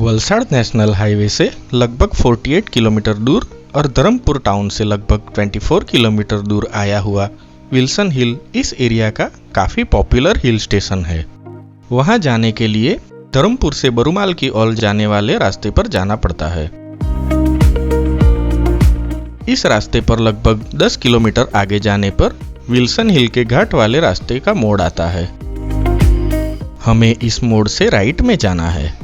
Valsad national highway से लगभग 48 kilometre दूर और धर्मपुर टाउन से लगभग 24 किलोमीटर दूर आया हुआ विल्सन हिल इस एरिया का काफ़ी पॉपुलर हिल स्टेशन है। वहां जाने के लिए धर्मपुर से बरूमाल की ओर जाने वाले रास्ते पर जाना पड़ता है। इस रास्ते पर लगभग 10 किलोमीटर आगे जाने पर विल्सन हिल के घाट वाले रास्ते का मोड़ आता है। हमें इस मोड़ से राइट में जाना है।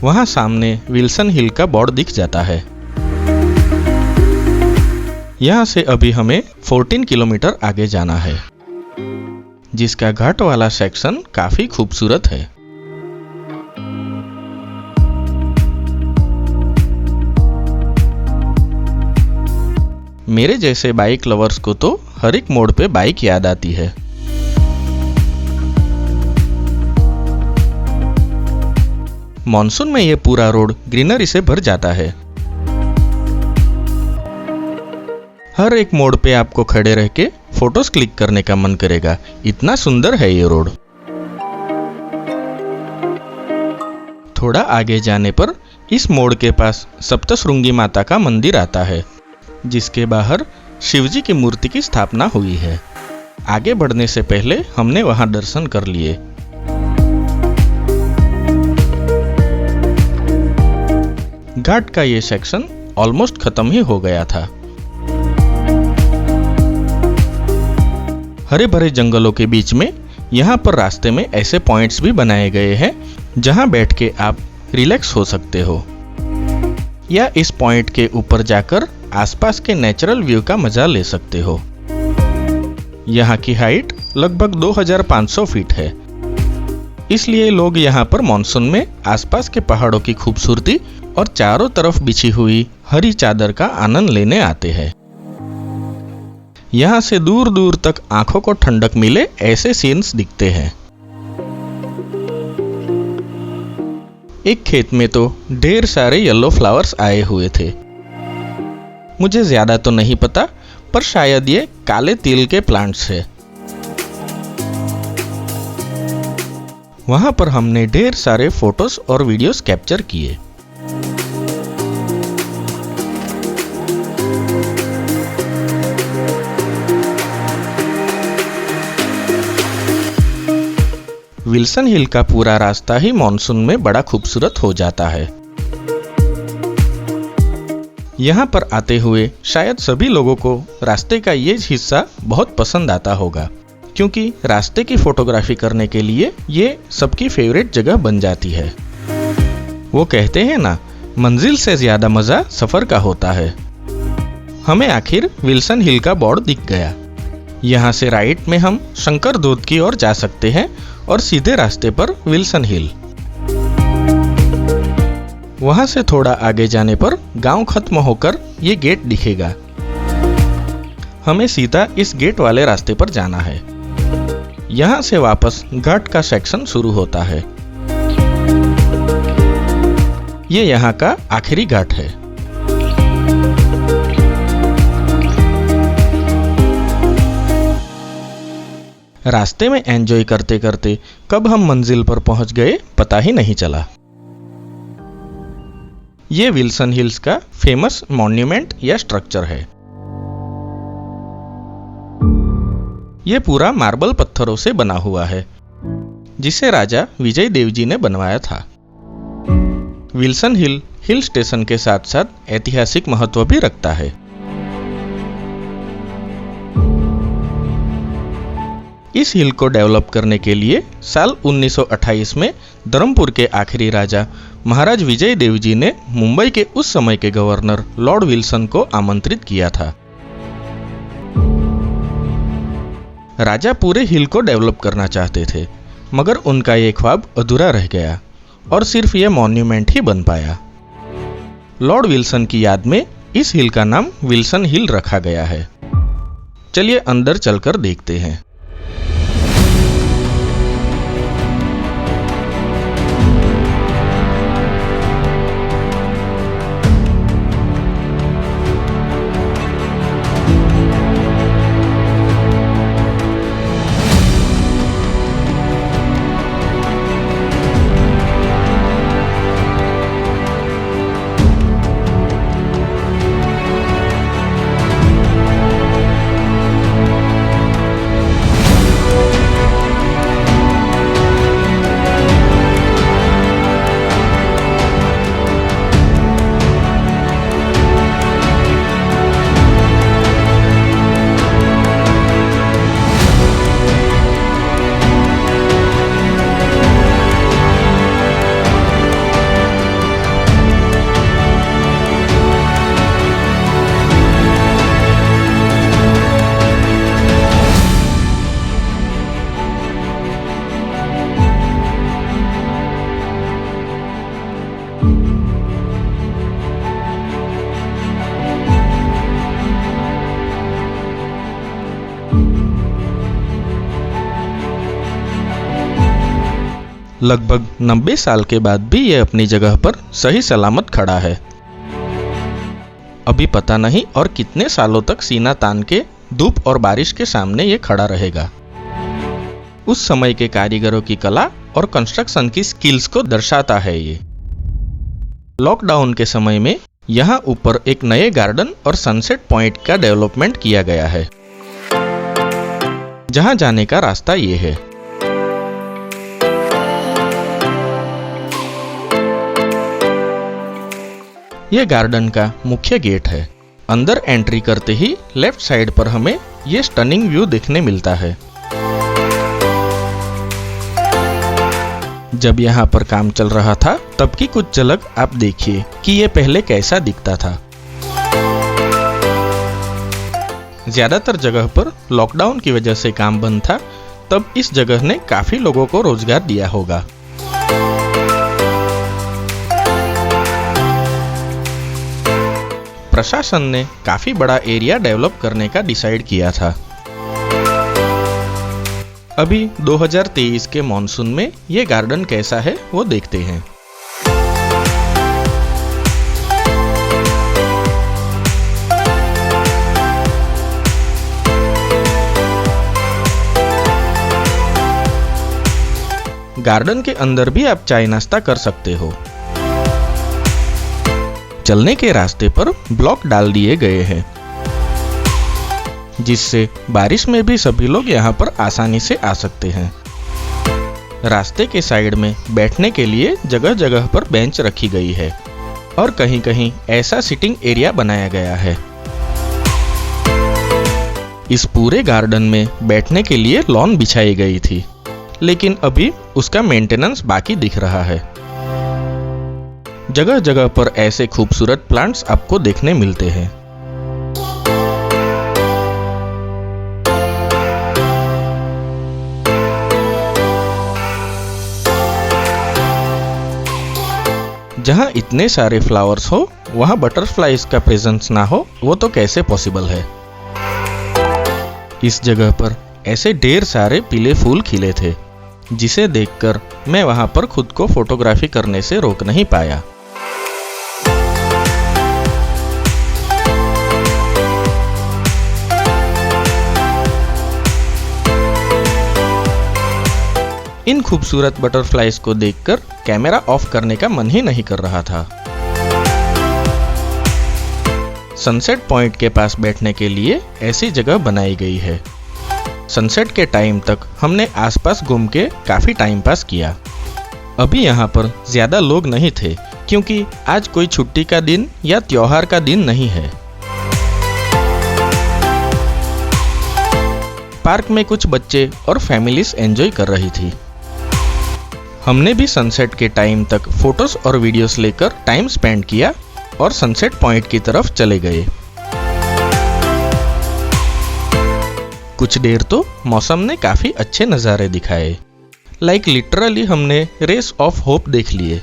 वहां सामने विल्सन हिल का बोर्ड दिख जाता है। यहां से अभी हमें 14 किलोमीटर आगे जाना है, जिसका घाट वाला सेक्शन काफी खूबसूरत है। मेरे जैसे बाइक लवर्स को तो हर एक मोड़ पे बाइक याद आती है। मॉनसून में ये पूरा रोड ग्रीनरी से भर जाता है। हर एक मोड़ पे आपको खड़े रह के फोटोज क्लिक करने का मन करेगा, इतना सुंदर है ये रोड। थोड़ा आगे जाने पर इस मोड़ के पास सप्तशृंगी माता का मंदिर आता है, जिसके बाहर शिवजी की मूर्ति की स्थापना हुई है। आगे बढ़ने से पहले हमने वहां दर्शन कर लिए। घाट का ये सेक्शन ऑलमोस्ट खत्म ही हो गया था। हरे भरे जंगलों के बीच में यहाँ पर रास्ते में ऐसे पॉइंट्स भी बनाए गए हैं जहाँ बैठ के आप रिलैक्स हो सकते हो, या इस पॉइंट के ऊपर जाकर आसपास के नेचुरल व्यू का मजा ले सकते हो। यहाँ की हाइट लगभग 2500 फीट है, इसलिए लोग यहाँ पर मॉनसून में आसपास के पहाड़ों की खूबसूरती और चारों तरफ बिछी हुई हरी चादर का आनंद लेने आते हैं। यहाँ से दूर दूर तक आंखों को ठंडक मिले ऐसे सीन्स दिखते हैं। एक खेत में तो ढेर सारे येलो फ्लावर्स आए हुए थे। मुझे ज्यादा तो नहीं पता, पर शायद ये काले तिल के प्लांट्स है। वहां पर हमने ढेर सारे फोटोज और वीडियोस कैप्चर किए। विल्सन हिल का पूरा रास्ता ही मॉनसून में बड़ा खूबसूरत हो जाता है। यहाँ पर आते हुए शायद सभी लोगों को रास्ते का ये हिस्सा बहुत पसंद आता होगा, क्योंकि रास्ते की फोटोग्राफी करने के लिए ये सबकी फेवरेट जगह बन जाती है। वो कहते हैं ना, मंजिल से ज्यादा मजा सफर का होता है। हमें आखिर विल्सन हिल का बोर्ड दिख गया। यहाँ से राइट में हम शंकर धोध की ओर जा सकते हैं और सीधे रास्ते पर विल्सन हिल। वहां से थोड़ा आगे जाने पर गांव खत्म होकर ये गेट दिखेगा। हमें सीधा इस गेट वाले रास्ते पर जाना है। यहाँ से वापस घाट का सेक्शन शुरू होता है। ये यहाँ का आखिरी घाट है। रास्ते में एंजॉय करते करते कब हम मंजिल पर पहुंच गए पता ही नहीं चला। ये विल्सन हिल्स का फेमस मॉन्यूमेंट या स्ट्रक्चर है। ये पूरा मार्बल पत्थरों से बना हुआ है, जिसे राजा विजय देव जी ने बनवाया था। विल्सन हिल हिल स्टेशन के साथ साथ ऐतिहासिक महत्व भी रखता है। इस हिल को डेवलप करने के लिए साल 1928 में धर्मपुर के आखिरी राजा महाराज विजय देव जी ने मुंबई के उस समय के गवर्नर लॉर्ड विल्सन को आमंत्रित किया था। राजा पूरे हिल को डेवलप करना चाहते थे, मगर उनका ये ख्वाब अधूरा रह गया और सिर्फ ये मॉन्यूमेंट ही बन पाया। लॉर्ड विल्सन की याद में इस हिल का नाम विल्सन हिल रखा गया है। चलिए अंदर चलकर देखते हैं। लगभग 90 साल के बाद भी ये अपनी जगह पर सही सलामत खड़ा है। अभी पता नहीं और कितने सालों तक सीना तान के धूप और बारिश के सामने ये खड़ा रहेगा। उस समय के कारीगरों की कला और कंस्ट्रक्शन की स्किल्स को दर्शाता है ये। लॉकडाउन के समय में यहाँ ऊपर एक नए गार्डन और सनसेट पॉइंट का डेवलपमेंट किया गया है, जहाँ जाने का रास्ता ये है। ये गार्डन का मुख्य गेट है। अंदर एंट्री करते ही लेफ्ट साइड पर हमें ये स्टनिंग व्यू देखने मिलता है। जब यहाँ पर काम चल रहा था तब की कुछ झलक आप देखिए कि ये पहले कैसा दिखता था। ज्यादातर जगह पर लॉकडाउन की वजह से काम बंद था, तब इस जगह ने काफी लोगों को रोजगार दिया होगा। प्रशासन ने काफी बड़ा एरिया डेवलप करने का डिसाइड किया था। अभी 2023 के मॉनसून में ये गार्डन कैसा है वो देखते हैं। गार्डन के अंदर भी आप चाय नाश्ता कर सकते हो। चलने के रास्ते पर ब्लॉक डाल दिए गए हैं, जिससे बारिश में भी सभी लोग यहाँ पर आसानी से आ सकते हैं। रास्ते के साइड में बैठने के लिए जगह जगह पर बेंच रखी गई है और कहीं कहीं ऐसा सिटिंग एरिया बनाया गया है। इस पूरे गार्डन में बैठने के लिए लॉन बिछाई गई थी, लेकिन अभी उसका मेंटेनेंस बाकी दिख रहा है। जगह जगह पर ऐसे खूबसूरत प्लांट्स आपको देखने मिलते हैं। जहाँ इतने सारे फ्लावर्स हो वहाँ बटरफ्लाइज का प्रेजेंस ना हो, वो तो कैसे पॉसिबल है। इस जगह पर ऐसे ढेर सारे पीले फूल खिले थे, जिसे देखकर मैं वहाँ पर खुद को फोटोग्राफी करने से रोक नहीं पाया। इन खूबसूरत बटरफ्लाइज को देखकर कैमरा ऑफ करने का मन ही नहीं कर रहा था। सनसेट पॉइंट के पास बैठने के लिए ऐसी जगह बनाई गई है। सनसेट के टाइम तक हमने आसपास घूम के काफी टाइम पास किया। अभी यहाँ पर ज्यादा लोग नहीं थे, क्योंकि आज कोई छुट्टी का दिन या त्योहार का दिन नहीं है। पार्क में कुछ बच्चे और फैमिलीज एंजॉय कर रही थी। हमने भी सनसेट के टाइम तक फोटोज और वीडियोस लेकर टाइम स्पेंड किया और सनसेट पॉइंट की तरफ चले गए। कुछ देर तो मौसम ने काफी अच्छे नज़ारे दिखाए, लाइक लिटरली हमने रेस ऑफ होप देख लिए।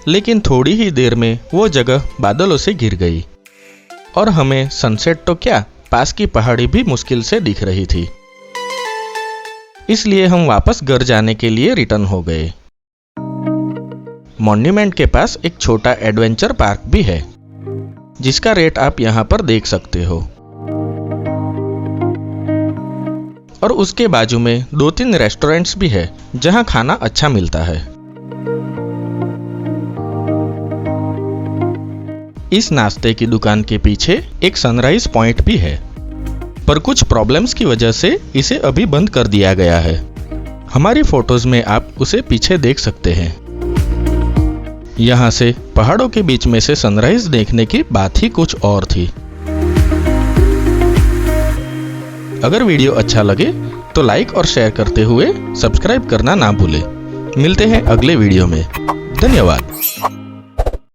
लेकिन थोड़ी ही देर में वो जगह बादलों से घिर गई और हमें सनसेट तो क्या, पास की पहाड़ी भी मुश्किल से दिख रही थी। इसलिए हम वापस घर जाने के लिए रिटर्न हो गए। मॉन्यूमेंट के पास एक छोटा एडवेंचर पार्क भी है, जिसका रेट आप यहाँ पर देख सकते हो। और उसके बाजू में 2-3 रेस्टोरेंट्स भी है, जहाँ खाना अच्छा मिलता है। इस नाश्ते की दुकान के पीछे एक सनराइज पॉइंट भी है, पर कुछ प्रॉब्लम्स की वजह से इसे अभी बंद कर दिया गया है। हमारी फोटोज में आप उसे पीछे देख सकते हैं। यहाँ से पहाड़ों के बीच में से सनराइज देखने की बात ही कुछ और थी। अगर वीडियो अच्छा लगे तो लाइक और शेयर करते हुए सब्सक्राइब करना ना भूलें। मिलते हैं अगले वीडियो में। धन्यवाद।